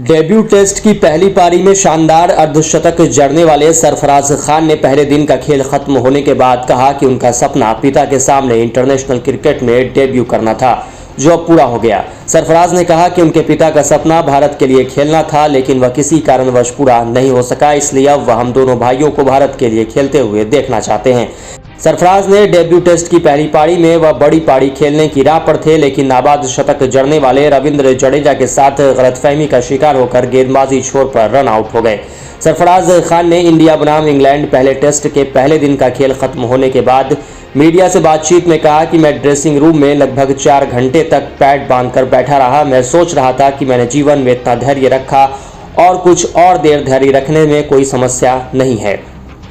Debut test की पहली पारी में शानदार अर्धशतक जड़ने वाले सरफराज खान ने पहले दिन का खेल खत्म होने के बाद कहा कि उनका सपना पिता के सामने इंटरनेशनल क्रिकेट में डेब्यू करना था, जो अब पूरा हो गया। सरफराज ने कहा कि उनके पिता का सपना भारत के लिए खेलना था, लेकिन वह किसी कारणवश पूरा नहीं हो सका, इसलिए अब वह हम दोनों भाइयों को भारत के लिए खेलते हुए देखना चाहते हैं। सरफराज ने डेब्यू टेस्ट की पहली पारी में वह बड़ी पारी खेलने की राह पर थे, लेकिन नाबाद शतक जड़ने वाले रविंद्र जडेजा के साथ गलतफहमी का शिकार होकर गेंदबाजी छोर पर रन आउट हो गए। सरफराज खान ने इंडिया बनाम इंग्लैंड पहले टेस्ट के पहले दिन का खेल खत्म होने के बाद मीडिया से बातचीत में कहा कि मैं ड्रेसिंग रूम में लगभग 4 घंटे तक पैड बांधकर बैठा रहा। मैं सोच रहा था कि मैंने जीवन में इतना धैर्य रखा और कुछ और देर धैर्य रखने में कोई समस्या नहीं है।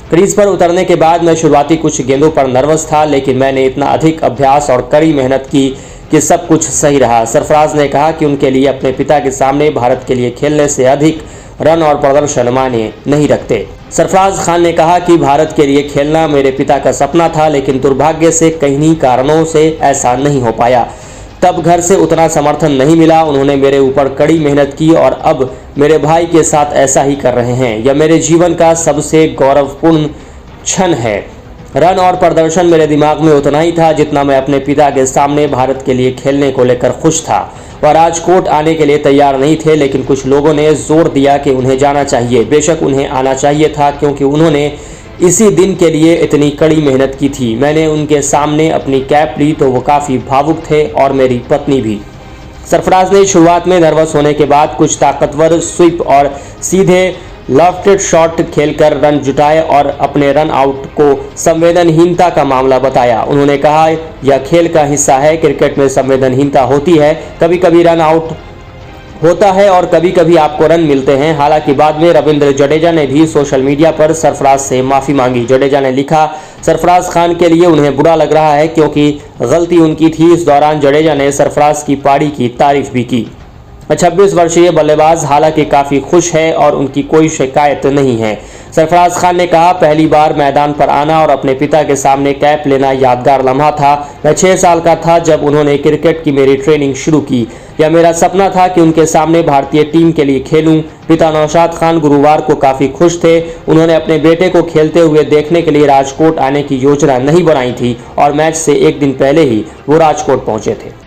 क्रीज पर उतरने के बाद मैं शुरुआती कुछ गेंदों पर नर्वस था, लेकिन मैंने इतना अधिक अभ्यास और कड़ी मेहनत की कि सब कुछ सही रहा। सरफराज ने कहा कि उनके लिए अपने पिता के सामने भारत के लिए खेलने से अधिक रन और प्रदर्शन मायने नहीं रखते। सरफराज खान ने कहा कि भारत के लिए खेलना मेरे पिता का सपना था, लेकिन दुर्भाग्य से किन्हीं कारणों से ऐसा नहीं हो पाया। तब घर से उतना समर्थन नहीं मिला। उन्होंने मेरे ऊपर कड़ी मेहनत की और अब मेरे भाई के साथ ऐसा ही कर रहे हैं। यह मेरे जीवन का सबसे गौरवपूर्ण क्षण है। रन और प्रदर्शन मेरे दिमाग में उतना ही था जितना मैं अपने पिता के सामने भारत के लिए खेलने को लेकर खुश था। वह राजकोट आने के लिए तैयार नहीं थे, लेकिन कुछ लोगों ने जोर दिया कि उन्हें जाना चाहिए। बेशक उन्हें आना चाहिए था, क्योंकि उन्होंने इसी दिन के लिए इतनी कड़ी मेहनत की थी। मैंने उनके सामने अपनी कैप ली तो वो काफ़ी भावुक थे और मेरी पत्नी भी। सरफराज ने शुरुआत में नर्वस होने के बाद कुछ ताकतवर स्वीप और सीधे लेफ्ट शॉट खेलकर रन जुटाए और अपने रन आउट को संवेदनहीनता का मामला बताया। उन्होंने कहा, यह खेल का हिस्सा है। क्रिकेट में संवेदनहीनता होती है, कभी कभी रन आउट होता है और कभी कभी आपको रन मिलते हैं। हालांकि बाद में रविंद्र जडेजा ने भी सोशल मीडिया पर सरफराज से माफ़ी मांगी। जडेजा ने लिखा, सरफराज खान के लिए उन्हें बुरा लग रहा है क्योंकि गलती उनकी थी। इस दौरान जडेजा ने सरफराज की पारी की तारीफ भी की। 26 वर्षीय बल्लेबाज हालांकि काफ़ी खुश है और उनकी कोई शिकायत नहीं है। सरफराज खान ने कहा, पहली बार मैदान पर आना और अपने पिता के सामने कैप लेना यादगार लम्हा था। मैं 6 साल का था जब उन्होंने क्रिकेट की मेरी ट्रेनिंग शुरू की। यह मेरा सपना था कि उनके सामने भारतीय टीम के लिए खेलूं। पिता नौशाद खान गुरुवार को काफ़ी खुश थे। उन्होंने अपने बेटे को खेलते हुए देखने के लिए राजकोट आने की योजना नहीं बनाई थी और मैच से एक दिन पहले ही वो राजकोट पहुंचे थे।